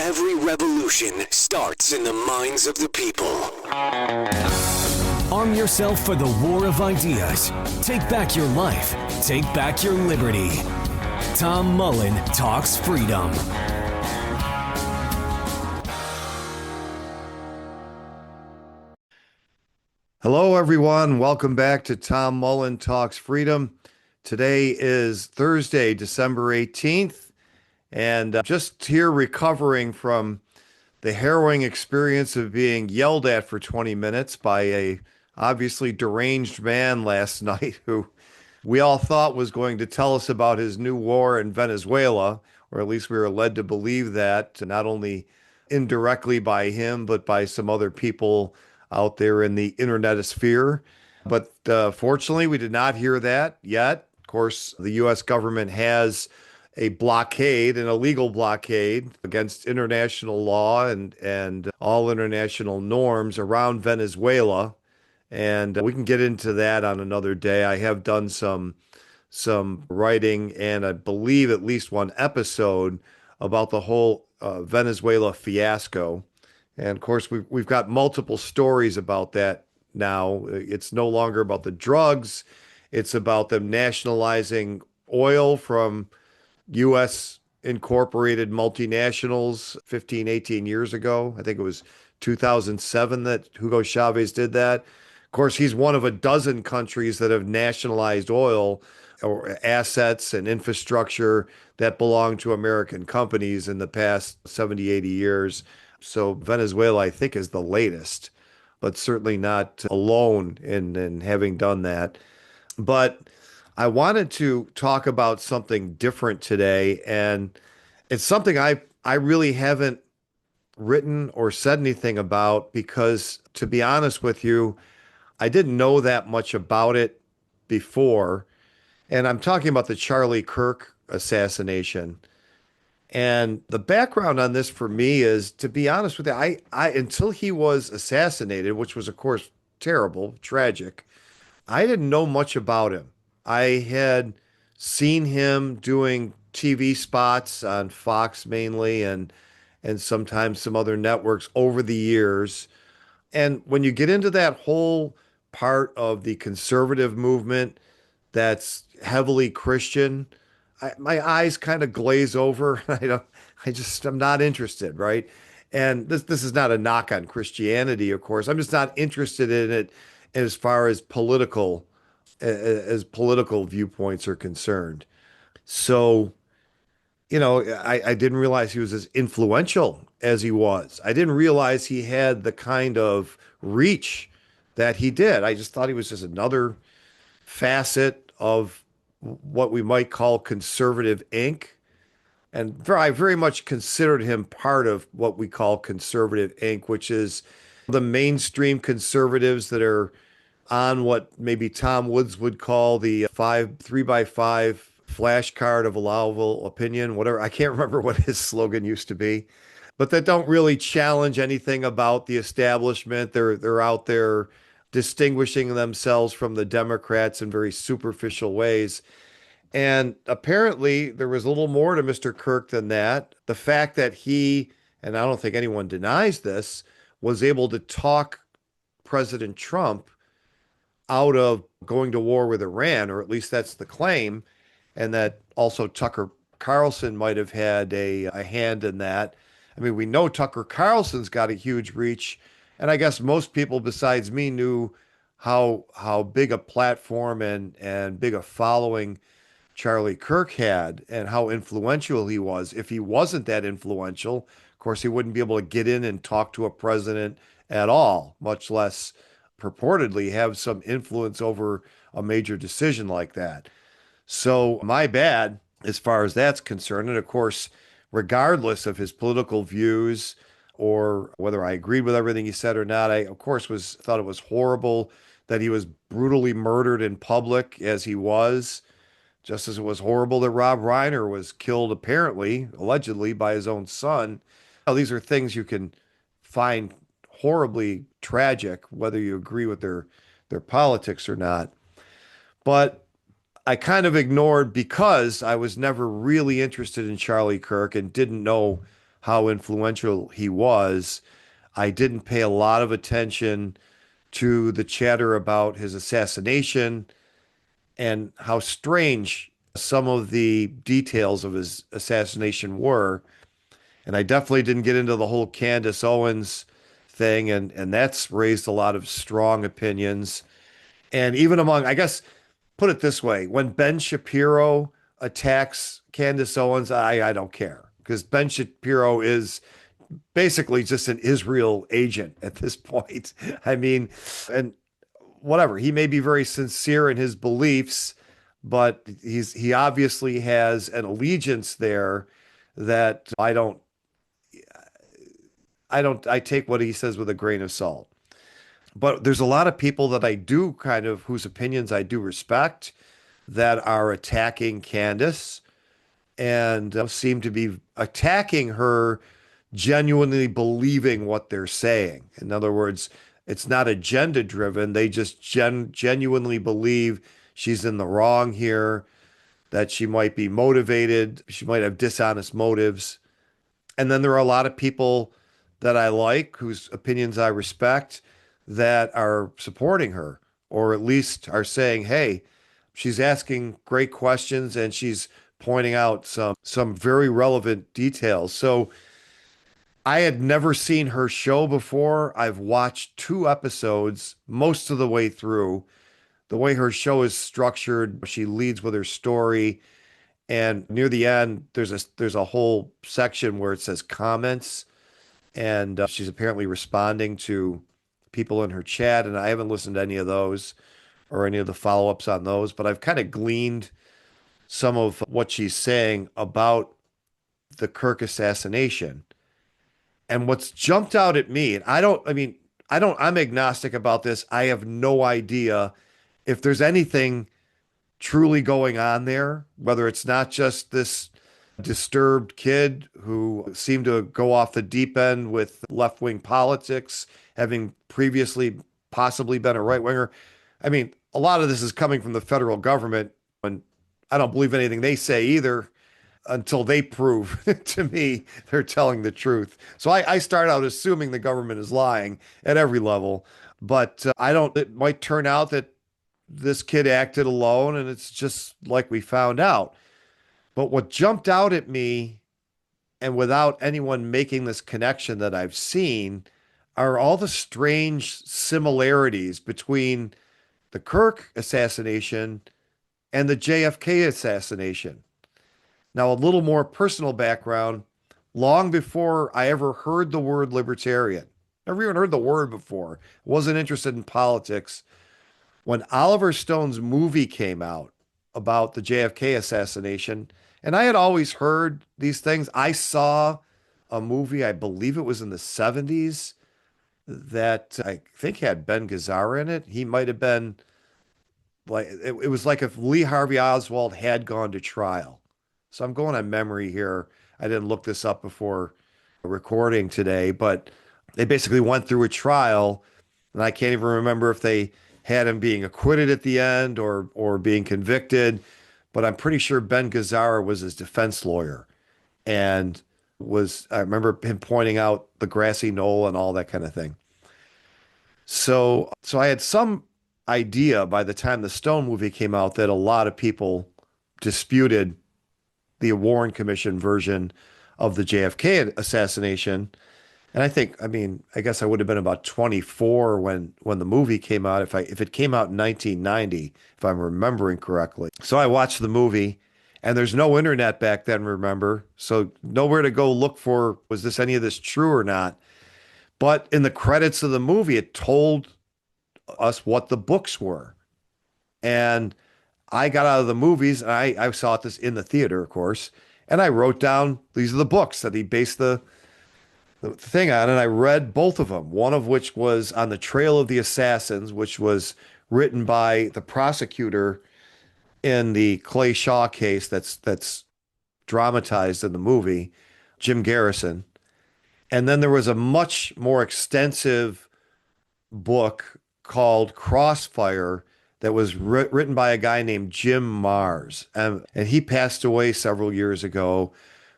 Every revolution starts in the minds of the people. Arm yourself for the war of ideas. Take back your life. Take back your liberty. Tom Mullen Talks Freedom. Hello, everyone. Welcome back to Tom Mullen Talks Freedom. Today is Thursday, December 18th, and just here recovering from the harrowing experience of being yelled at for 20 minutes by a obviously deranged man last night who we all thought was going to tell us about his new war in Venezuela, or at least we were led to believe that, not only indirectly by him, but by some other people out there in the internetosphere. But fortunately, we did not hear that yet. Of course, the U.S. government has a blockade, an illegal blockade against international law and all international norms around Venezuela. And we can get into that on another day. I have done some writing and I believe at least one episode about the whole Venezuela fiasco. And of course, we've got multiple stories about that now. It's no longer about the drugs. It's about them nationalizing oil from U.S. incorporated multinationals 15, 18 years ago. I think it was 2007 that Hugo Chavez did that. Of course, he's one of a dozen countries that have nationalized oil or assets and infrastructure that belong to American companies in the past 70, 80 years. So Venezuela, I think, is the latest, but certainly not alone in having done that. But I wanted to talk about something different today, and it's something I really haven't written or said anything about because, to be honest with you, I didn't know that much about it before. And I'm talking about the Charlie Kirk assassination. And the background on this for me is, to be honest with you, I until he was assassinated, which was of course terrible, tragic, I didn't know much about him. I had seen him doing TV spots on Fox mainly and sometimes some other networks over the years. And when you get into that whole part of the conservative movement that's heavily Christian, my eyes kind of glaze over. I'm not interested, right? And this is not a knock on Christianity, of course. I'm just not interested in it as far as political viewpoints are concerned. So, I didn't realize he was as influential as he was. I didn't realize he had the kind of reach that he did. I just thought he was just another facet of what we might call conservative Inc. And I very much considered him part of what we call conservative Inc., which is the mainstream conservatives that are on what maybe Tom Woods would call the 3x5 flashcard of allowable opinion, whatever. I can't remember what his slogan used to be, but that don't really challenge anything about the establishment. They're out there distinguishing themselves from the Democrats in very superficial ways. And apparently there was a little more to Mr. Kirk than that. The fact that he, and I don't think anyone denies this, was able to talk President Trump out of going to war with Iran, or at least that's the claim, and that also Tucker Carlson might have had a hand in that. I mean, we know Tucker Carlson's got a huge reach, and I guess most people besides me knew how big a platform and big a following Charlie Kirk had and how influential he was. If he wasn't that influential, of course, he wouldn't be able to get in and talk to a president at all, much less purportedly have some influence over a major decision like that. So my bad as far as that's concerned. And of course, regardless of his political views or whether I agreed with everything he said or not, I of course thought it was horrible that he was brutally murdered in public as he was, just as it was horrible that Rob Reiner was killed apparently, allegedly by his own son. Now, these are things you can find horribly tragic, whether you agree with their politics or not. But I kind of ignored because I was never really interested in Charlie Kirk and didn't know how influential he was. I didn't pay a lot of attention to the chatter about his assassination and how strange some of the details of his assassination were. And I definitely didn't get into the whole Candace Owens thing, and that's raised a lot of strong opinions. And even among, I guess, put it this way, when Ben Shapiro attacks Candace Owens, I don't care because Ben Shapiro is basically just an Israel agent at this point. I mean, and whatever, he may be very sincere in his beliefs, but he obviously has an allegiance there that I take what he says with a grain of salt. But there's a lot of people that I do kind of whose opinions I do respect that are attacking Candace and seem to be attacking her genuinely believing what they're saying. In other words, it's not agenda driven. They just genuinely believe she's in the wrong here, that she might be motivated, she might have dishonest motives. And then there are a lot of people that I like, whose opinions I respect, that are supporting her, or at least are saying, hey, she's asking great questions and she's pointing out some very relevant details. So I had never seen her show before. I've watched two episodes most of the way through. The way her show is structured, she leads with her story. And near the end, there's a whole section where it says comments, and she's apparently responding to people in her chat. And I haven't listened to any of those or any of the follow-ups on those, but I've kind of gleaned some of what she's saying about the Kirk assassination. And what's jumped out at me, and I'm agnostic about this. I have no idea if there's anything truly going on there, whether it's not just this disturbed kid who seemed to go off the deep end with left-wing politics, having previously possibly been a right-winger. I mean, a lot of this is coming from the federal government, and I don't believe anything they say either until they prove to me they're telling the truth. So I start out assuming the government is lying at every level, but I don't, it might turn out that this kid acted alone and it's just like we found out. But what jumped out at me, and without anyone making this connection that I've seen, are all the strange similarities between the Kirk assassination and the JFK assassination. Now, a little more personal background. Long before I ever heard the word libertarian, never even heard the word before, wasn't interested in politics. When Oliver Stone's movie came out about the JFK assassination, and I had always heard these things, I saw a movie, I believe it was in the 70s, that I think had Ben Gazzara in it. He might have been like, it was like if Lee Harvey Oswald had gone to trial. So I'm going on memory here. I didn't look this up before recording today, but they basically went through a trial, and I can't even remember if they had him being acquitted at the end or being convicted, but I'm pretty sure Ben Gazzara was his defense lawyer, and I remember him pointing out the grassy knoll and all that kind of thing. So I had some idea by the time the Stone movie came out that a lot of people disputed the Warren Commission version of the JFK assassination. And I guess I would have been about 24 when the movie came out, if it came out in 1990, if I'm remembering correctly. So I watched the movie, and there's no internet back then, remember? So nowhere to go look for, was any of this true or not? But in the credits of the movie, it told us what the books were. And I got out of the movies, and I saw this in the theater, of course, and I wrote down, these are the books that he based the thing on, and I read both of them, one of which was On the Trail of the Assassins, which was written by the prosecutor in the Clay Shaw case that's dramatized in the movie, Jim Garrison. And then there was a much more extensive book called Crossfire that was written by a guy named Jim Mars. And he passed away several years ago.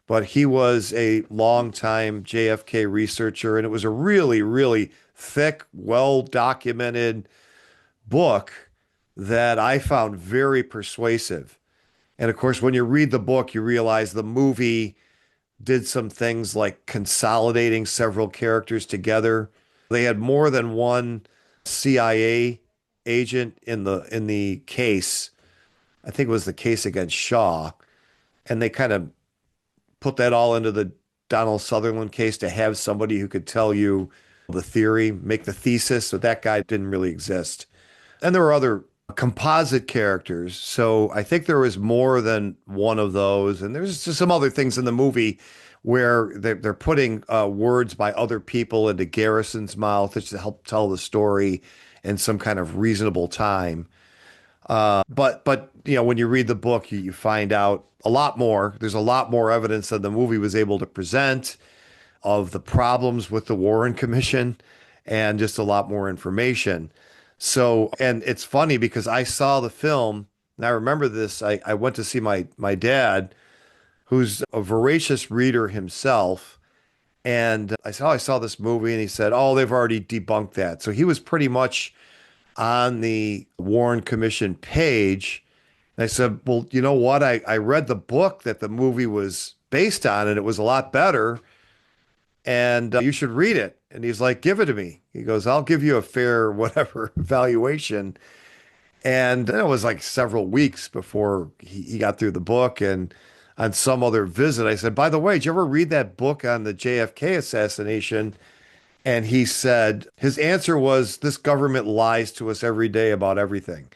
but he was a longtime JFK researcher, and it was a really, really thick, well documented book that I found very persuasive. And of course, when you read the book, you realize the movie did some things like consolidating several characters together. They had more than one CIA agent in the case. I think it was the case against Shaw, and they kind of put that all into the Donald Sutherland case to have somebody who could tell you the theory, make the thesis. So that guy didn't really exist. And there were other composite characters. So I think there was more than one of those. And there's just some other things in the movie where they're putting words by other people into Garrison's mouth to help tell the story in some kind of reasonable time. But when you read the book, you find out a lot more. There's a lot more evidence than the movie was able to present of the problems with the Warren Commission and just a lot more information. So, and it's funny because I saw the film and I remember this. I went to see my dad, who's a voracious reader himself. And I saw this movie and he said, "Oh, they've already debunked that." So he was pretty much on the Warren Commission page. And I said, "Well, you know what? I read the book that the movie was based on, and it was a lot better. And you should read it." And he's like, "Give it to me." He goes, "I'll give you a fair whatever valuation." And it was like several weeks before he got through the book. And on some other visit, I said, "By the way, did you ever read that book on the JFK assassination?" And he said, his answer was, "This government lies to us every day about everything."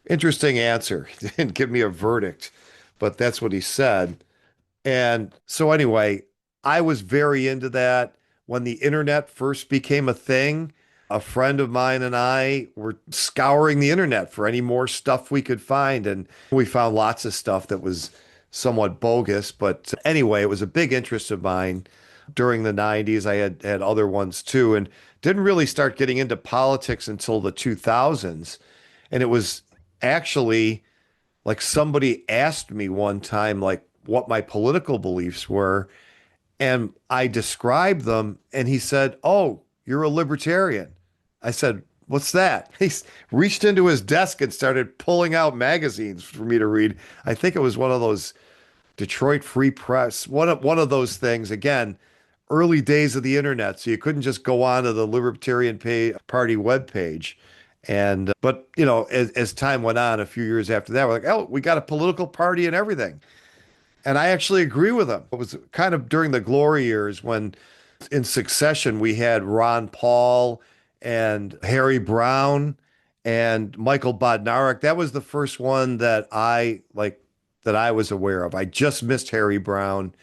Interesting answer. He didn't give me a verdict, but that's what he said. And so anyway, I was very into that. When the internet first became a thing, a friend of mine and I were scouring the internet for any more stuff we could find. And we found lots of stuff that was somewhat bogus. But anyway, it was a big interest of mine during the 90s. I had other ones too, and didn't really start getting into politics until the 2000s. And it was actually like somebody asked me one time, like, what my political beliefs were. And I described them, and he said, "Oh, you're a libertarian." I said, "What's that?" He reached into his desk and started pulling out magazines for me to read. I think it was one of those Detroit Free Press, one of those things. Again, early days of the internet, so you couldn't just go on to the Libertarian Party webpage. And but as time went on, a few years after that, we're like, "Oh, we got a political party and everything." And I actually agree with him. It was kind of during the glory years when in succession we had Ron Paul and Harry Brown and Michael Bodnarik. That was the first one that I was aware of. I just missed Harry Brown.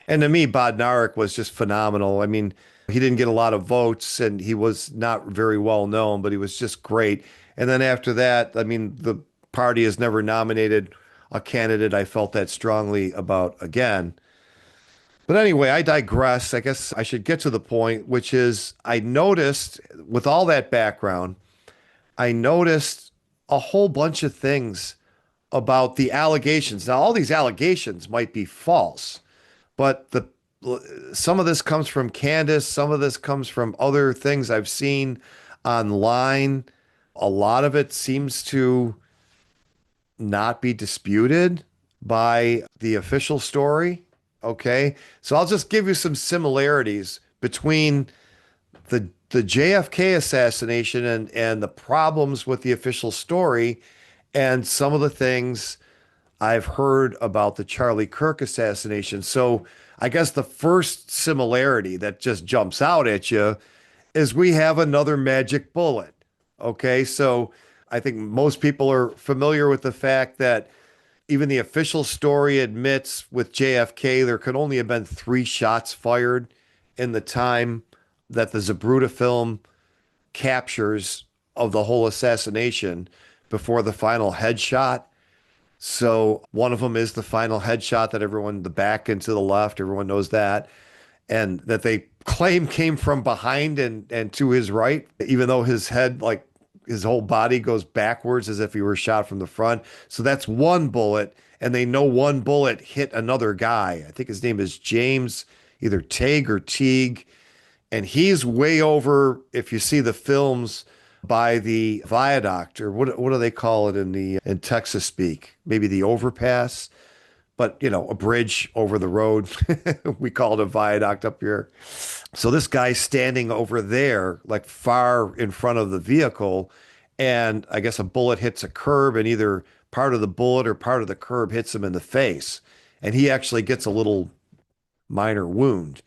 And to me, Bodnarik was just phenomenal. I mean, he didn't get a lot of votes and he was not very well known, but he was just great. And then after that, I mean, the party has never nominated a candidate I felt that strongly about again. But anyway, I digress. I guess I should get to the point, which is I noticed with all that background, I noticed a whole bunch of things about the allegations. Now, all these allegations might be false, but some of this comes from Candace, some of this comes from other things I've seen online. A lot of it seems to not be disputed by the official story. Okay. So I'll just give you some similarities between the JFK assassination and the problems with the official story and some of the things I've heard about the Charlie Kirk assassination. So I guess the first similarity that just jumps out at you is we have another magic bullet. Okay. So I think most people are familiar with the fact that even the official story admits with JFK, there could only have been 3 shots fired in the time that the Zapruder film captures of the whole assassination before the final headshot. So one of them is the final headshot that everyone, the back and to the left, everyone knows that. And that they claim came from behind and to his right, even though his head, like his whole body goes backwards as if he were shot from the front. So that's one bullet. and they know one bullet hit another guy. I think his name is James, either Teague or Teague, and he's way over. If you see the films by the viaduct, or what do they call it in Texas speak? Maybe the overpass, but a bridge over the road. We call it a viaduct up here. So this guy's standing over there, like far in front of the vehicle, and I guess a bullet hits a curb, and either part of the bullet or part of the curb hits him in the face, and he actually gets a little minor wound.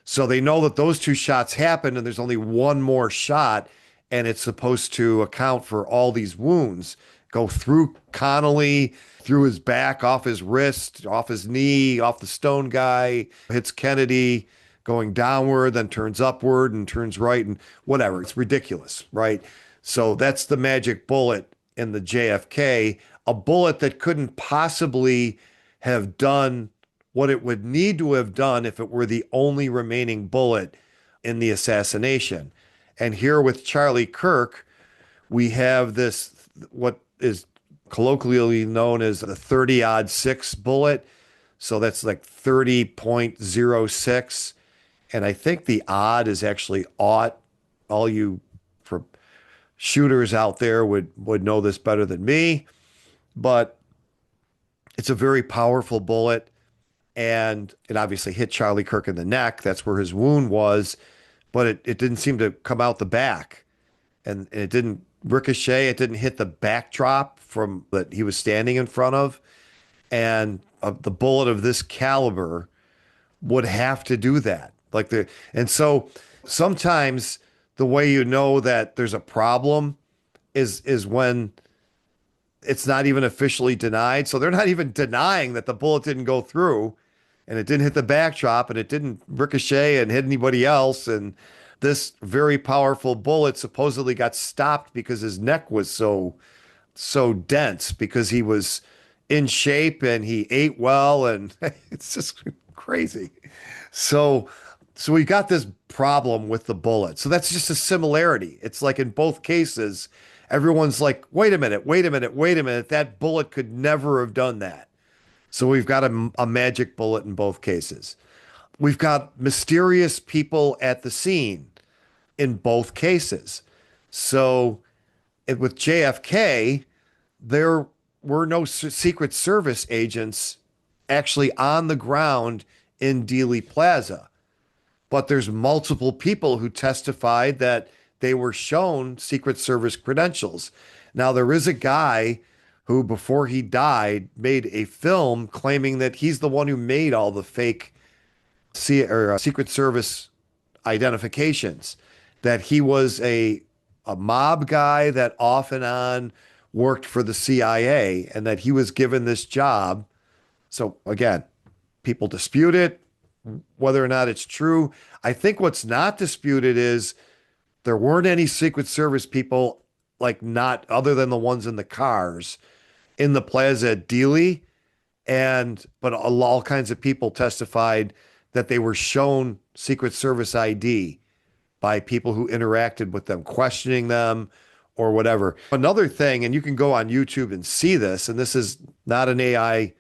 So they know that those two shots happened, and there's only one more shot, and it's supposed to account for all these wounds. Go through Connolly, through his back, off his wrist, off his knee, off the stone guy, hits Kennedy, going downward, then turns upward and turns right, and whatever. It's ridiculous, right? So that's the magic bullet in the JFK, a bullet that couldn't possibly have done what it would need to have done if it were the only remaining bullet in the assassination. And here with Charlie Kirk, we have this, what is colloquially known as the 30 6 bullet. So that's like 30.06. And I think the odd is actually aught. All you for shooters out there would know this better than me, but it's a very powerful bullet. And it obviously hit Charlie Kirk in the neck. That's where his wound was, but it didn't seem to come out the back. And it didn't ricochet. It didn't hit the backdrop from that he was standing in front of. And the bullet of this caliber would have to do that. And so sometimes the way you know that there's a problem is when it's not even officially denied. So they're not even denying that the bullet didn't go through, and it didn't hit the backdrop, and it didn't ricochet and hit anybody else. And this very powerful bullet supposedly got stopped because his neck was so dense, because he was in shape and he ate well, and it's just crazy. So we got this problem with the bullet. So that's just a similarity. It's like in both cases, everyone's like, wait a minute, wait a minute, wait a minute. That bullet could never have done that. So we've got a magic bullet in both cases. We've got mysterious people at the scene in both cases. So with JFK, there were no Secret Service agents actually on the ground in Dealey Plaza. But there's multiple people who testified that they were shown Secret Service credentials. Now, there is a guy who, before he died, made a film claiming that he's the one who made all the fake Secret Service identifications, that he was a mob guy that off and on worked for the CIA, and that he was given this job. So again, people dispute it, whether or not it's true. I think what's not disputed is there weren't any Secret Service people, like not other than the ones in the cars in the plaza at Dealey. But all kinds of people testified that they were shown Secret Service ID by people who interacted with them, questioning them or whatever. Another thing, and you can go on YouTube and see this, and this is not an AI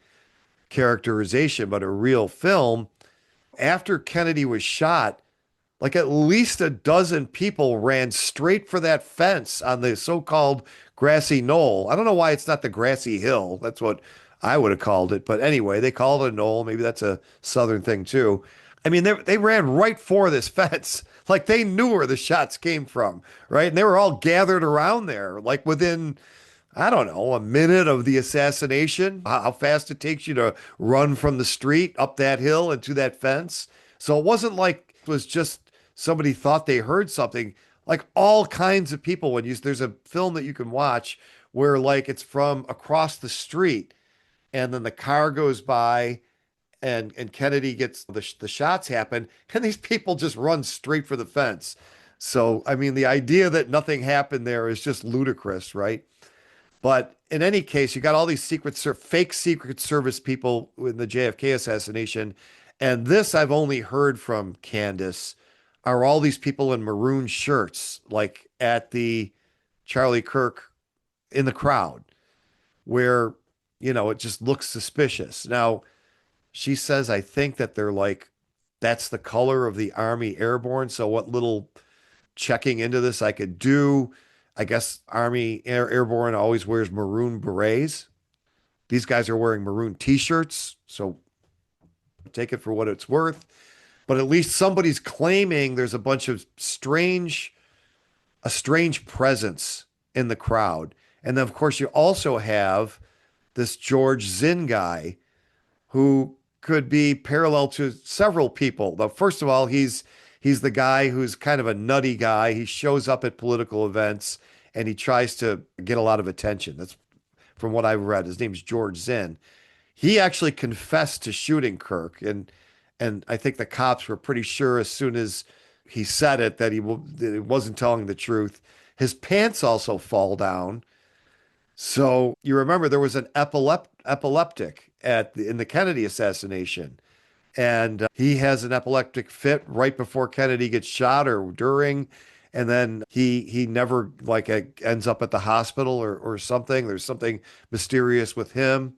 characterization, but a real film. After Kennedy was shot, like at least a dozen people ran straight for that fence on the so-called grassy knoll. I don't know why it's not the grassy hill. That's what I would have called it. But anyway, they called it a knoll. Maybe that's a Southern thing too. I mean, they ran right for this fence. Like they knew where the shots came from, right? And they were all gathered around there, like within, I don't know, a minute of the assassination, how fast it takes you to run from the street up that hill and to that fence. So it wasn't like it was just somebody thought they heard something. Like all kinds of people, there's a film that you can watch where like it's from across the street, and then the car goes by, and Kennedy gets the shots happen, and these people just run straight for the fence. So I mean, the idea that nothing happened there is just ludicrous, right? But in any case, you got all these fake Secret Service people in the JFK assassination. And this I've only heard from Candace, are all these people in maroon shirts, like at the Charlie Kirk, in the crowd, where it just looks suspicious. Now, she says, I think that they're like, that's the color of the Army Airborne. So what little checking into this I could do, I guess Airborne always wears maroon berets. These guys are wearing maroon t-shirts. So take it for what it's worth. But at least somebody's claiming there's a bunch of a strange presence in the crowd. And then, of course, you also have this George Zinn guy who could be parallel to several people. Now, first of all, he's the guy who's kind of a nutty guy. He shows up at political events and he tries to get a lot of attention. That's from what I've read. His name's George Zinn. He actually confessed to shooting Kirk, and I think the cops were pretty sure as soon as he said it that that he wasn't telling the truth. His pants also fall down. So you remember there was an epileptic in the Kennedy assassination, and he has an epileptic fit right before Kennedy gets shot or during, and then he never like ends up at the hospital or something. There's something mysterious with him.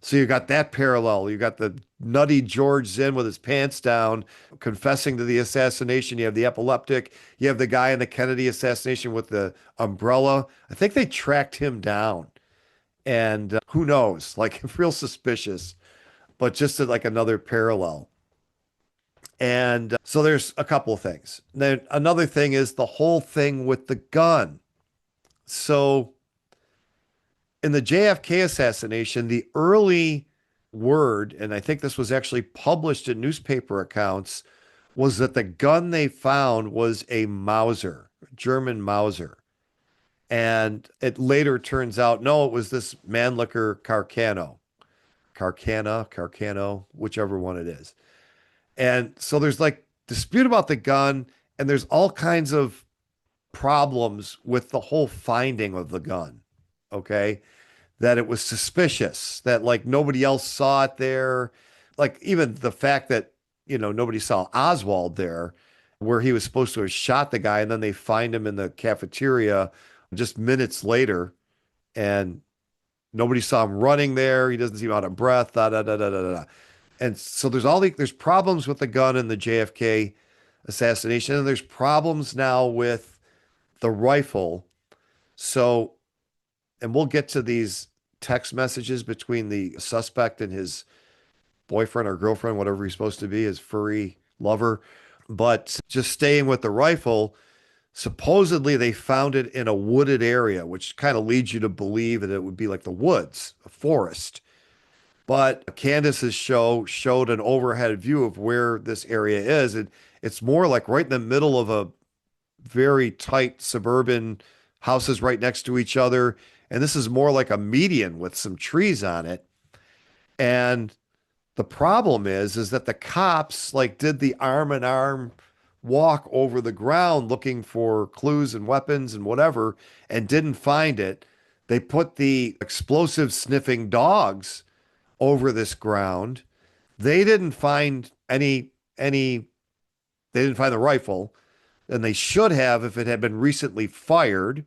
So you got that parallel. You got the nutty George Zinn with his pants down, confessing to the assassination. You have the epileptic. You have the guy in the Kennedy assassination with the umbrella. I think they tracked him down. And who knows? Like, real suspicious, but just like another parallel. And so there's a couple of things. Then another thing is the whole thing with the gun. So in the JFK assassination, the early word, and I think this was actually published in newspaper accounts, was that the gun they found was a Mauser, German Mauser. And it later turns out, no, it was this Mannlicher Carcano, whichever one it is. And so there's like dispute about the gun, and there's all kinds of problems with the whole finding of the gun. Okay. That it was suspicious, that like nobody else saw it there. Like even the fact that, nobody saw Oswald there where he was supposed to have shot the guy, and then they find him in the cafeteria just minutes later, and nobody saw him running there. He doesn't seem out of breath, da da da da da da. And so there's problems with the gun in the JFK assassination, and there's problems now with the rifle. So, and we'll get to these text messages between the suspect and his boyfriend or girlfriend, whatever he's supposed to be, his furry lover. But just staying with the rifle, supposedly they found it in a wooded area, which kind of leads you to believe that it would be like the woods, a forest. But Candace's show showed an overhead view of where this area is. And it's more like right in the middle of a very tight suburban houses right next to each other. And this is more like a median with some trees on it. And the problem is that the cops like did the arm in arm walk over the ground looking for clues and weapons and whatever, and didn't find it. They put the explosive sniffing dogs over this ground. They didn't find they didn't find the rifle, and they should have if it had been recently fired.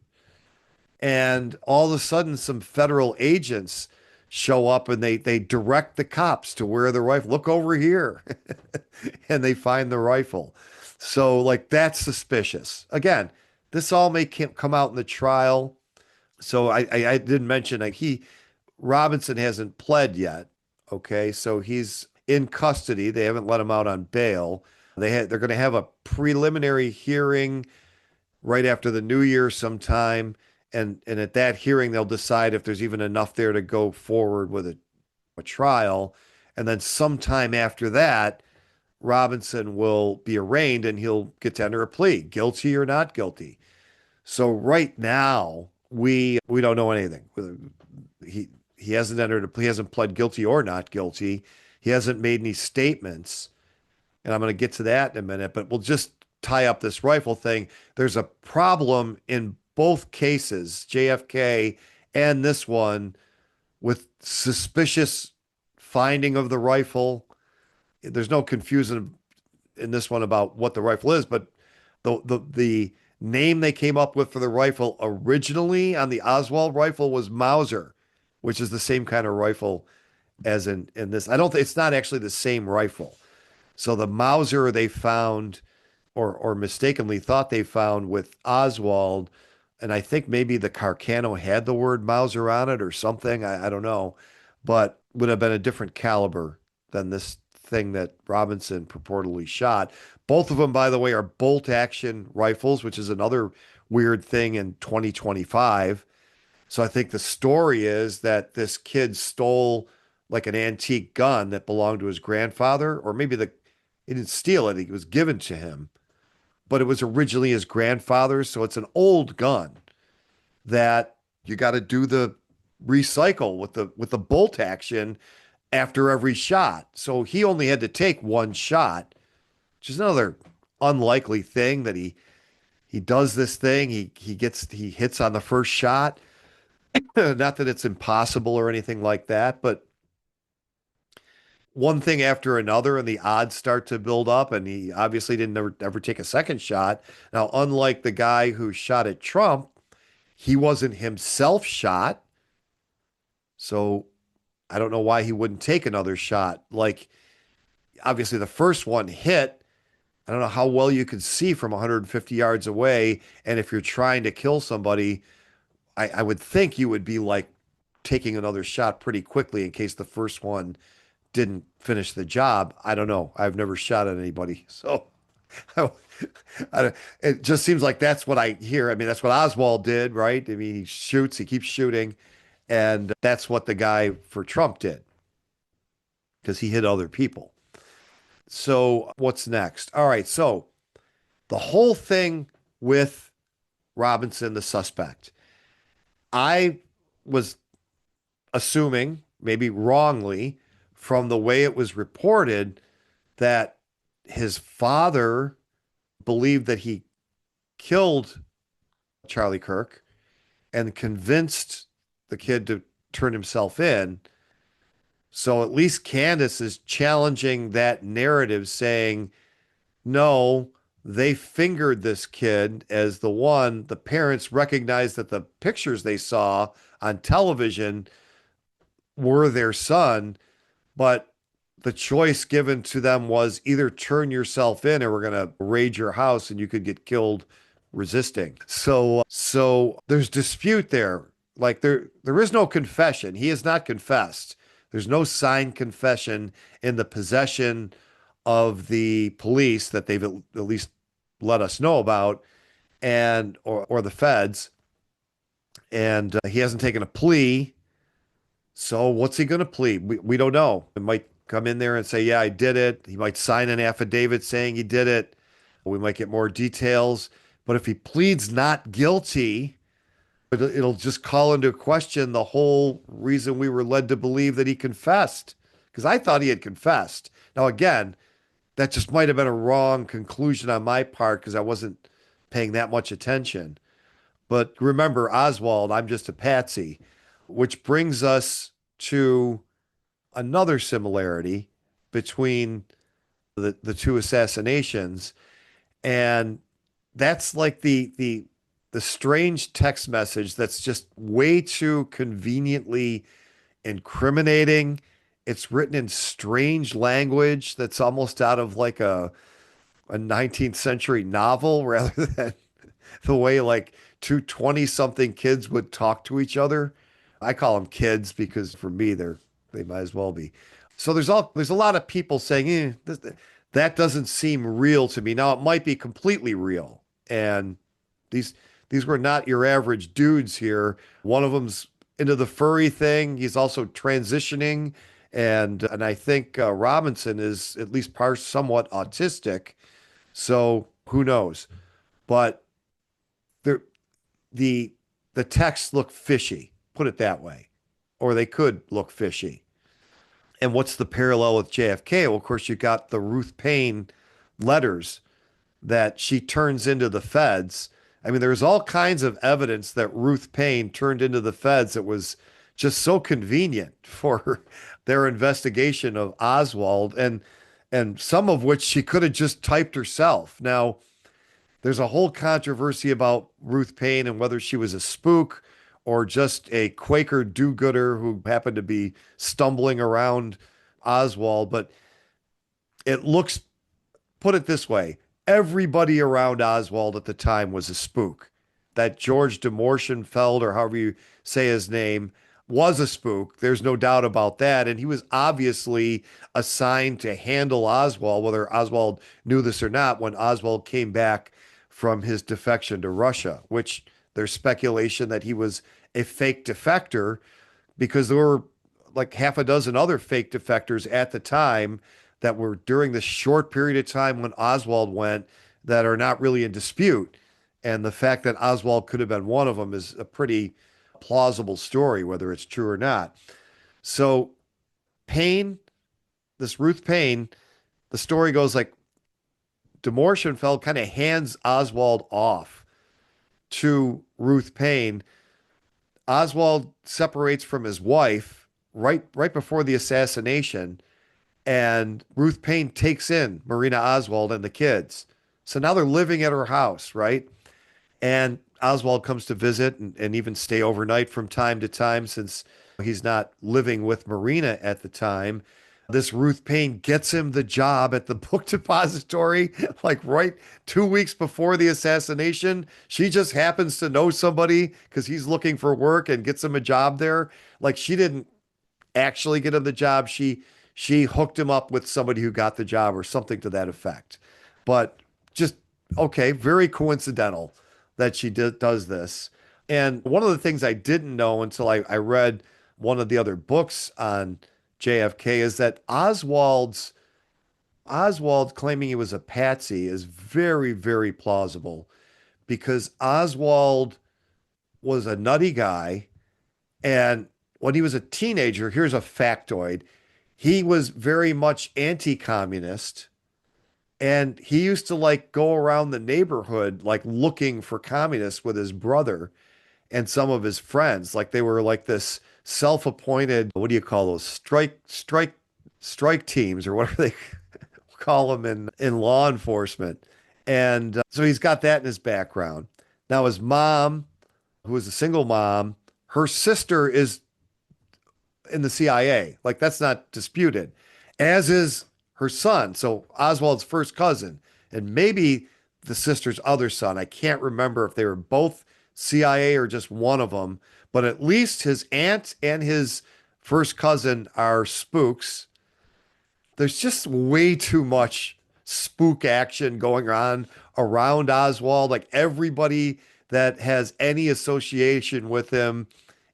And all of a sudden some federal agents show up, and they direct the cops to where the rifle, look over here. And they find the rifle. So like that's suspicious. Again, this all may come out in the trial. So I didn't mention like Robinson hasn't pled yet. Okay, so he's in custody. They haven't let him out on bail. They're going to have a preliminary hearing right after the new year sometime, and at that hearing they'll decide if there's even enough there to go forward with a trial. And then sometime after that, Robinson will be arraigned and he'll get to enter a plea, guilty or not guilty. So right now we don't know anything. He hasn't entered a plea, he hasn't pled guilty or not guilty. He hasn't made any statements. And I'm going to get to that in a minute, but we'll just tie up this rifle thing. There's a problem in both cases, JFK and this one, with suspicious finding of the rifle. There's no confusion in this one about what the rifle is, but the name they came up with for the rifle originally on the Oswald rifle was Mauser. which is the same kind of rifle as in this. I don't think it's not actually the same rifle. So the Mauser they found or mistakenly thought they found with Oswald, and I think maybe the Carcano had the word Mauser on it or something. I don't know, but would have been a different caliber than this thing that Robinson purportedly shot. Both of them, by the way, are bolt action rifles, which is another weird thing in 2025. So I think the story is that this kid stole like an antique gun that belonged to his grandfather, or maybe he didn't steal it, it was given to him, but it was originally his grandfather's. So it's an old gun that you got to do the recycle with the bolt action after every shot. So he only had to take one shot, which is another unlikely thing that he does this thing. He hits on the first shot. Not that it's impossible or anything like that, but one thing after another, and the odds start to build up. And he obviously didn't ever take a second shot. Now, unlike the guy who shot at Trump, he wasn't himself shot. So I don't know why he wouldn't take another shot. Like, obviously, the first one hit. I don't know how well you could see from 150 yards away. And if you're trying to kill somebody, I would think you would be like taking another shot pretty quickly in case the first one didn't finish the job. I don't know. I've never shot at anybody. So it just seems like that's what I hear. I mean, that's what Oswald did, right? I mean, he shoots, he keeps shooting. And that's what the guy for Trump did because he hit other people. So what's next? All right. So the whole thing with Robinson, the suspect, I was assuming, maybe wrongly, from the way it was reported, that his father believed that he killed Charlie Kirk and convinced the kid to turn himself in. So at least Candace is challenging that narrative, saying, no, they fingered this kid as the one. The parents recognized that the pictures they saw on television were their son, but the choice given to them was either turn yourself in or we're going to raid your house and you could get killed resisting. So there's dispute there. Like there is no confession. He has not confessed. There's no signed confession in the possession of the police that they've at least let us know about, and or the feds. And he hasn't taken a plea. So what's he going to plead? We don't know. It might come in there and say, yeah, I did it. He might sign an affidavit saying he did it. We might get more details. But if he pleads not guilty, it'll just call into question the whole reason we were led to believe that he confessed. Because I thought he had confessed. Now, again, that just might have been a wrong conclusion on my part because I wasn't paying that much attention. But remember, Oswald, I'm just a patsy, which brings us to another similarity between the two assassinations. And that's like the strange text message that's just way too conveniently incriminating. It's written in strange language that's almost out of like a 19th century novel rather than the way like two 20-something kids would talk to each other. I call them kids because for me they might as well be. So there's a lot of people saying, that doesn't seem real to me. Now it might be completely real, and these these were not your average dudes here. One of them's into the furry thing. He's also transitioning, and I think Robinson is at least somewhat autistic. So who knows? But the the the texts look fishy. Put it that way, or they could look fishy. And what's the parallel with JFK? Well, of course, you got the Ruth Paine letters that she turns into the feds. I mean, there's all kinds of evidence that Ruth Paine turned into the feds that was just so convenient for their investigation of Oswald, and some of which she could have just typed herself. Now, there's a whole controversy about Ruth Paine and whether she was a spook or just a Quaker do-gooder who happened to be stumbling around Oswald. But it looks, put it this way, everybody around Oswald at the time was a spook. That George de Mortionfeld, or however you say his name, was a spook. There's no doubt about that. And he was obviously assigned to handle Oswald, whether Oswald knew this or not, when Oswald came back from his defection to Russia, which there's speculation that he was a fake defector because there were like half a dozen other fake defectors at the time that were during the short period of time when Oswald went that are not really in dispute. And the fact that Oswald could have been one of them is a pretty plausible story, whether it's true or not. So Payne, this Ruth Payne, the story goes like de Mortionfeld kind of hands Oswald off to Ruth Payne. Oswald separates from his wife right before the assassination, and Ruth Payne takes in Marina Oswald and the kids. So now they're living at her house, right? And Oswald comes to visit and even stay overnight from time to time since he's not living with Marina at the time. This Ruth Payne gets him the job at the book depository, like right 2 weeks before the assassination. She just happens to know somebody because he's looking for work and gets him a job there. Like she didn't actually get him the job. She hooked him up with somebody who got the job or something to that effect. But just, okay, very coincidental that she does this. And one of the things I didn't know until I read one of the other books on JFK is that Oswald claiming he was a patsy is very, very plausible because Oswald was a nutty guy. And when he was a teenager, here's a factoid, he was very much anti-communist. And he used to like go around the neighborhood, like looking for communists with his brother and some of his friends. Like they were like this self-appointed, what do you call those? Strike teams or whatever they call them in law enforcement. And so he's got that in his background. Now his mom, who is a single mom, her sister is in the CIA. Like that's not disputed, as is her son. So Oswald's first cousin, and maybe the sister's other son. I can't remember if they were both CIA or just one of them, but at least his aunt and his first cousin are spooks. There's just way too much spook action going on around Oswald. Like everybody that has any association with him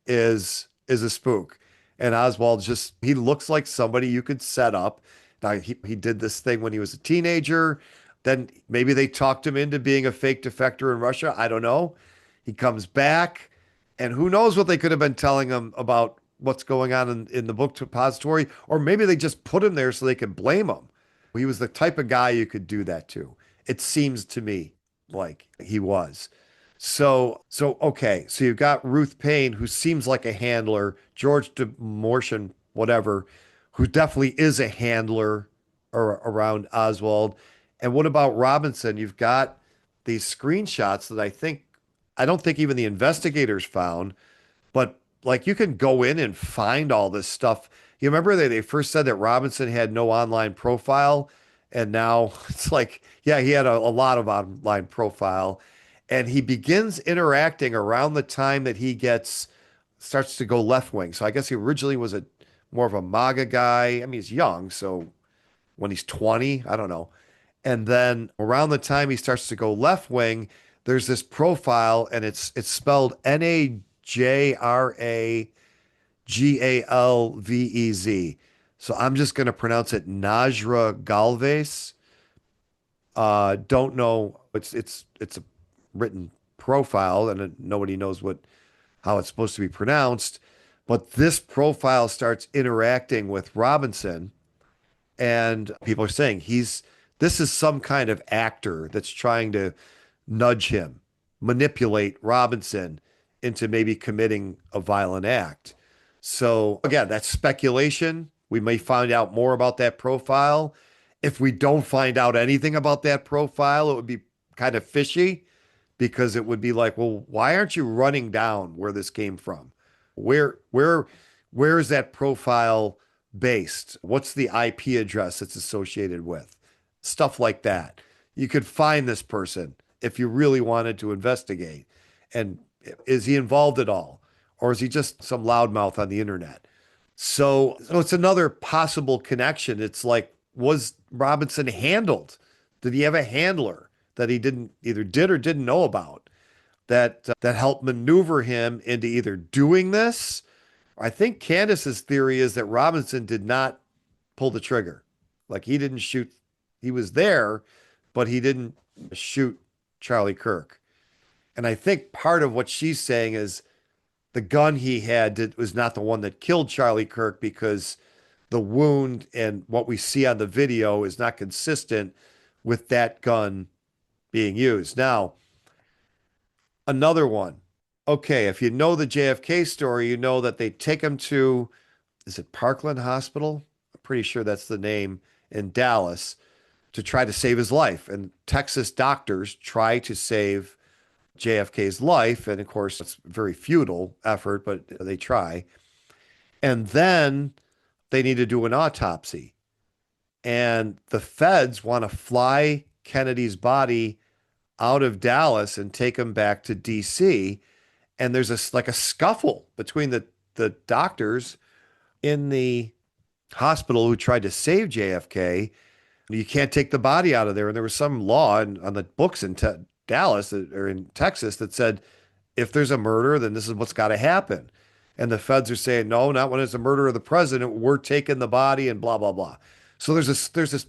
is a spook. And Oswald just, he looks like somebody you could set up. Now, he did this thing when he was a teenager. Then maybe they talked him into being a fake defector in Russia. I don't know. He comes back, and who knows what they could have been telling him about what's going on in the book depository. Or maybe they just put him there so they could blame him. He was the type of guy you could do that to. It seems to me like he was. So okay. So you've got Ruth Payne, who seems like a handler, George de Mortion, whatever, who definitely is a handler around Oswald. And what about Robinson? You've got these screenshots that I don't think even the investigators found, but like you can go in and find all this stuff. You remember they first said that Robinson had no online profile, and now it's like, yeah, he had a lot of online profile, and he begins interacting around the time that he starts to go left wing. So I guess he originally was more of a MAGA guy. I mean, he's young, so when he's 20, I don't know. And then around the time he starts to go left wing, there's this profile, and it's spelled Najragalvez. So I'm just going to pronounce it Najra Galvez. Don't know. It's a written profile, and nobody knows how it's supposed to be pronounced. But this profile starts interacting with Robinson, and people are saying this is some kind of actor that's trying to nudge him, manipulate Robinson into maybe committing a violent act. So again, that's speculation. We may find out more about that profile. If we don't find out anything about that profile, it would be kind of fishy because it would be like, well, why aren't you running down where this came from? Where where where is that profile based? What's the IP address it's associated with? Stuff like that. You could find this person if you really wanted to investigate. And is he involved at all? Or is he just some loudmouth on the internet? So it's another possible connection. It's like, was Robinson handled? Did he have a handler that he didn't either did or didn't know about that helped maneuver him into either doing this? I think Candace's theory is that Robinson did not pull the trigger. Like he didn't shoot. He was there, but he didn't shoot Charlie Kirk. And I think part of what she's saying is the gun he had was not the one that killed Charlie Kirk because the wound and what we see on the video is not consistent with that gun being used. Now, another one. Okay, if you know the JFK story, you know that they take him to, is it Parkland Hospital? I'm pretty sure that's the name in Dallas to try to save his life. And Texas doctors try to save JFK's life. And of course, it's a very futile effort, but they try. And then they need to do an autopsy. And the feds want to fly Kennedy's body out of Dallas and take him back to DC. And there's like a scuffle between the doctors in the hospital who tried to save JFK. You can't take the body out of there. And there was some law on the books in Dallas or in Texas that said, if there's a murder, then this is what's got to happen. And the feds are saying, no, not when it's a murder of the president. We're taking the body and blah, blah, blah. So there's this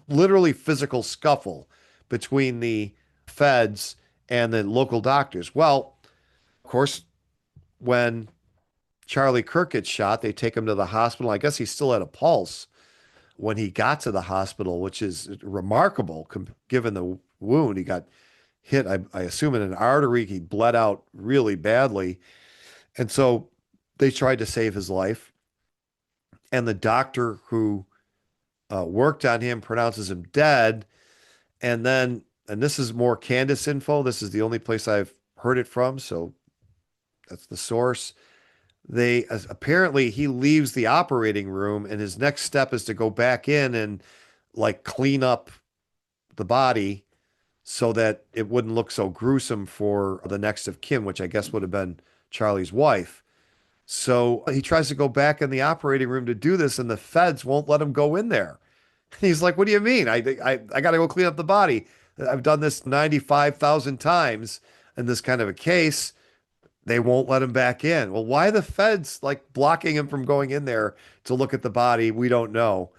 literally physical scuffle between the feds and the local doctors. Well, of course, when Charlie Kirk gets shot, they take him to the hospital. I guess he still had a pulse when he got to the hospital, which is remarkable given the wound. He got hit, I assume, in an artery. He bled out really badly. And so they tried to save his life. And the doctor who worked on him pronounces him dead. And then, and this is more Candace info. This is the only place I've heard it from. So that's the source. Apparently he leaves the operating room and his next step is to go back in and like clean up the body so that it wouldn't look so gruesome for the next of kin, which I guess would have been Charlie's wife. So he tries to go back in the operating room to do this, and the feds won't let him go in there. He's like, "What do you mean? I got to go clean up the body. I've done this 95,000 times in this kind of a case. They won't let him back in." Well, why the feds like blocking him from going in there to look at the body? We don't know.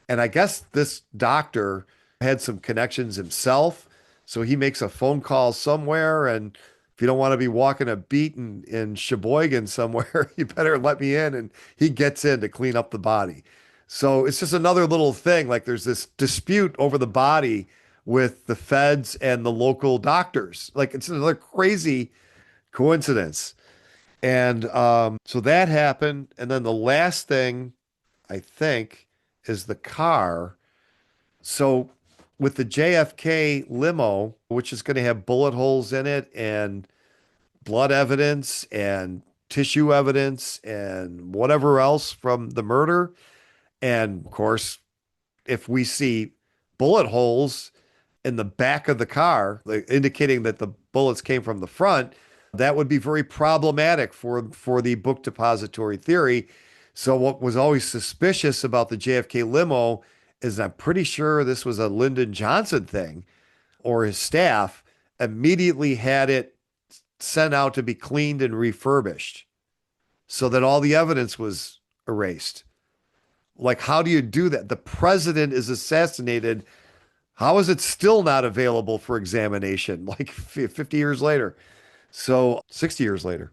And I guess this doctor had some connections himself. So he makes a phone call somewhere. And if you don't want to be walking a beat in Sheboygan somewhere, you better let me in. And he gets in to clean up the body. So it's just another little thing. Like there's this dispute over the body with the feds and the local doctors. Like it's another crazy coincidence. And so that happened. And then the last thing I think is the car. So with the JFK limo, which is going to have bullet holes in it and blood evidence and tissue evidence and whatever else from the murder. And of course, if we see bullet holes in the back of the car, like indicating that the bullets came from the front, that would be very problematic for the book depository theory. So what was always suspicious about the JFK limo is I'm pretty sure this was a Lyndon Johnson thing, or his staff immediately had it sent out to be cleaned and refurbished so that all the evidence was erased. Like, how do you do that? The president is assassinated. How is it still not available for examination like 50 years later? So 60 years later.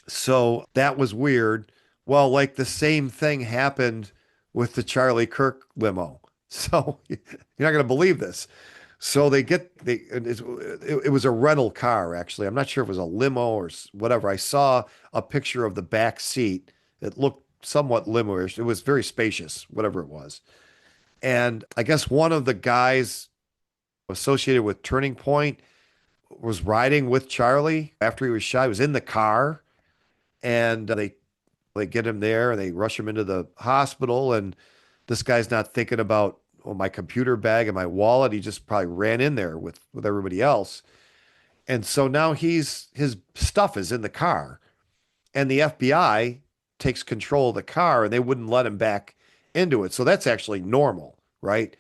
So that was weird. Well, like the same thing happened with the Charlie Kirk limo. So you're not going to believe this. So it was a rental car, actually. I'm not sure if it was a limo or whatever. I saw a picture of the back seat. It looked somewhat limo-ish. It was very spacious, whatever it was. And I guess one of the guys associated with Turning Point was riding with Charlie after he was shot. He was in the car, and they get him there and they rush him into the hospital. And this guy's not thinking about, oh, my computer bag and my wallet. He just probably ran in there with everybody else. And so now his stuff is in the car, and the FBI takes control of the car and they wouldn't let him back into it. So that's actually normal, right?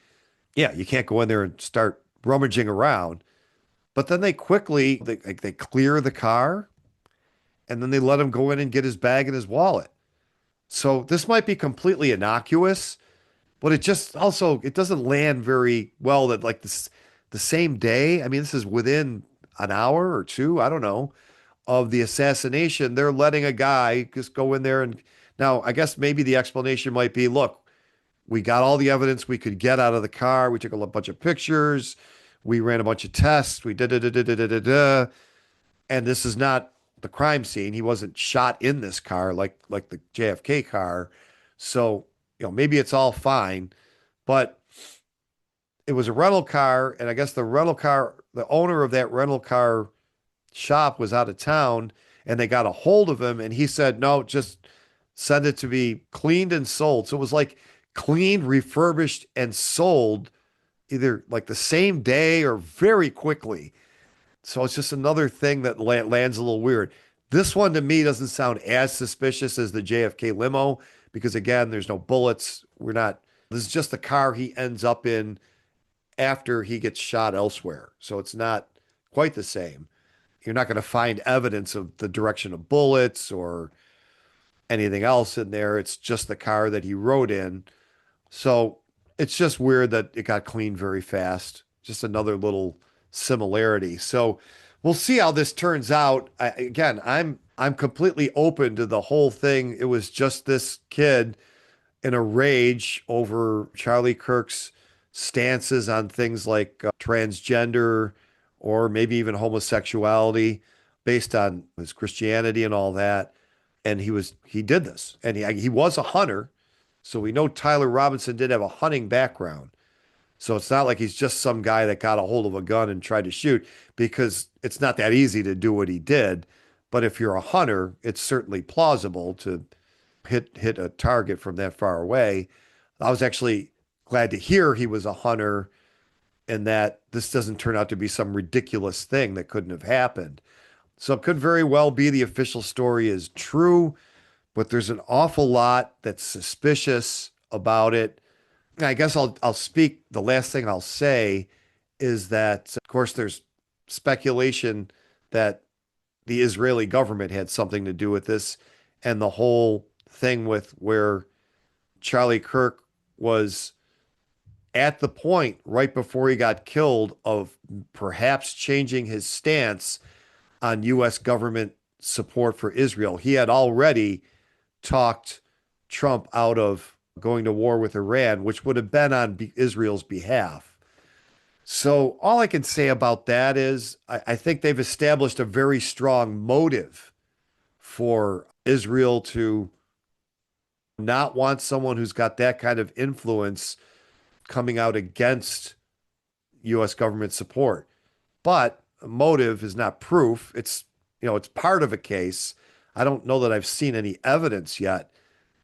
Yeah, you can't go in there and start rummaging around. But then they clear the car, and then they let him go in and get his bag and his wallet. So this might be completely innocuous, but it just also it doesn't land very well that like this the same day. I mean, this is within an hour or two, I don't know, of the assassination. They're letting a guy just go in there, and now I guess maybe the explanation might be, look, we got all the evidence we could get out of the car. We took a bunch of pictures. We ran a bunch of tests. We did. And this is not the crime scene. He wasn't shot in this car like the JFK car. So, maybe it's all fine, but it was a rental car, and I guess the owner of that rental car shop was out of town, and they got a hold of him, and he said, "No, just send it to be cleaned and sold." So it was like cleaned, refurbished, and sold either like the same day or very quickly. So it's just another thing that lands a little weird. This one to me doesn't sound as suspicious as the JFK limo because again, there's no bullets. This is just the car he ends up in after he gets shot elsewhere. So it's not quite the same. You're not going to find evidence of the direction of bullets or anything else in there. It's just the car that he rode in. So it's just weird that it got cleaned very fast. Just another little similarity. So we'll see how this turns out. I'm completely open to the whole thing. It was just this kid in a rage over Charlie Kirk's stances on things like transgender or maybe even homosexuality based on his Christianity and all that. And he did this, and he was a hunter. So we know Tyler Robinson did have a hunting background. So it's not like he's just some guy that got a hold of a gun and tried to shoot, because it's not that easy to do what he did. But if you're a hunter, it's certainly plausible to hit a target from that far away. I was actually glad to hear he was a hunter and that this doesn't turn out to be some ridiculous thing that couldn't have happened. So it could very well be the official story is true, but there's an awful lot that's suspicious about it. I guess I'll speak. The last thing I'll say is that, of course, there's speculation that the Israeli government had something to do with this, and the whole thing with where Charlie Kirk was at the point right before he got killed of perhaps changing his stance on U.S. government support for Israel. He had already talked Trump out of going to war with Iran, which would have been on Israel's behalf. So all I can say about that is I think they've established a very strong motive for Israel to not want someone who's got that kind of influence coming out against U.S. government support. But motive is not proof. It's part of a case. I don't know that I've seen any evidence yet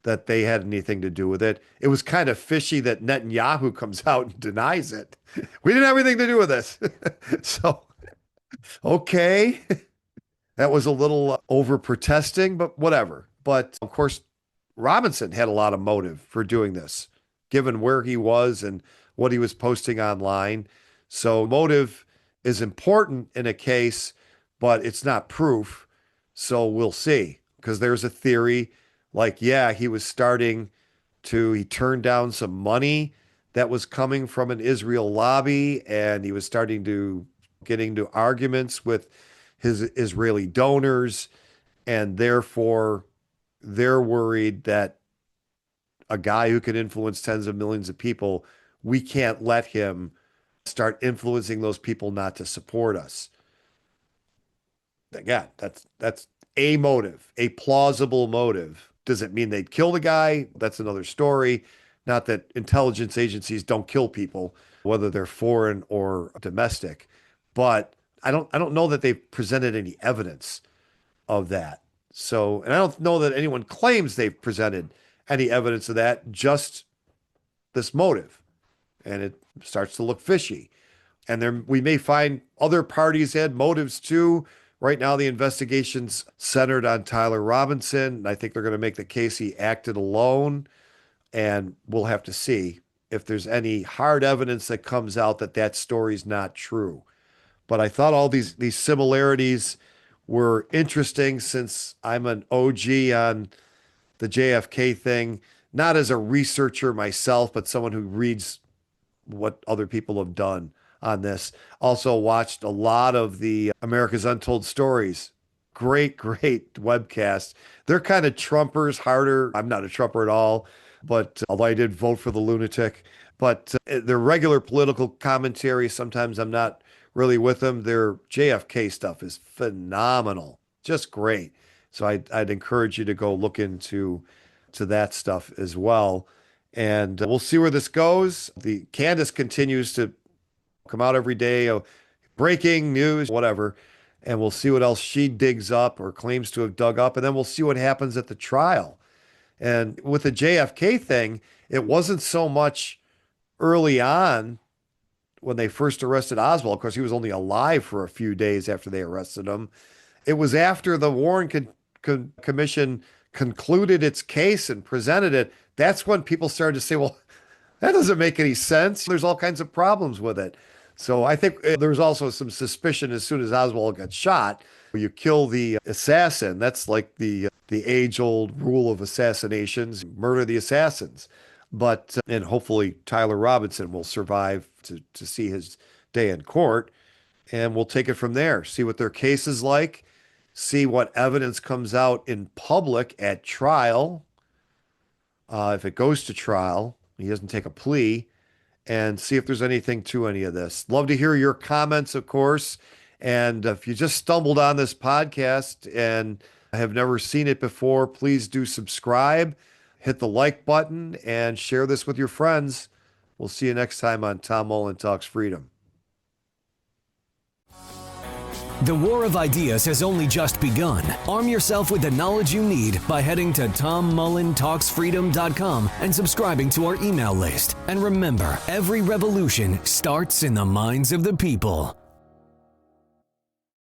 that they had anything to do with it. It was kind of fishy that Netanyahu comes out and denies it. We didn't have anything to do with this. So, okay. That was a little over protesting, but whatever. But of course, Robinson had a lot of motive for doing this, given where he was and what he was posting online. So motive is important in a case, but it's not proof. So we'll see, because there's a theory like, yeah, he turned down some money that was coming from an Israel lobby, and he was starting to get into arguments with his Israeli donors, and therefore they're worried that a guy who can influence tens of millions of people, we can't let him start influencing those people not to support us. Again, that's a motive, a plausible motive. Does it mean they'd kill the guy? That's another story. Not that intelligence agencies don't kill people, whether they're foreign or domestic, but I don't know that they've presented any evidence of that. So, and I don't know that anyone claims they've presented any evidence of that, just this motive. And it starts to look fishy. And there we may find other parties had motives too. Right now, the investigation's centered on Tyler Robinson. I think they're going to make the case he acted alone. And we'll have to see if there's any hard evidence that comes out that that story's not true. But I thought all these similarities were interesting since I'm an OG on the JFK thing, not as a researcher myself, but someone who reads what other people have done on this. Also watched a lot of the America's Untold Stories. Great, great webcast. They're kind of Trumpers, harder. I'm not a Trumper at all, but although I did vote for the lunatic, but their regular political commentary, sometimes I'm not really with them. Their JFK stuff is phenomenal, just great. So I'd encourage you to go look into that stuff as well. And we'll see where this goes. The Candace continues to come out every day, breaking news, whatever. And we'll see what else she digs up or claims to have dug up. And then we'll see what happens at the trial. And with the JFK thing, it wasn't so much early on when they first arrested Oswald. Of course, he was only alive for a few days after they arrested him. It was after the Warren Commission concluded its case and presented it. That's when people started to say, well, that doesn't make any sense. There's all kinds of problems with it. So I think there was also some suspicion as soon as Oswald got shot. You kill the assassin. That's like the age-old rule of assassinations, murder the assassins. But, and hopefully Tyler Robinson will survive to see his day in court. And we'll take it from there, see what their case is like, see what evidence comes out in public at trial. If it goes to trial, he doesn't take a plea, and see if there's anything to any of this. Love to hear your comments, of course. And if you just stumbled on this podcast and have never seen it before, please do subscribe, hit the like button, and share this with your friends. We'll see you next time on Tom Mullen Talks Freedom. The war of ideas has only just begun. Arm yourself with the knowledge you need by heading to TomMullenTalksFreedom.com and subscribing to our email list. And remember, every revolution starts in the minds of the people.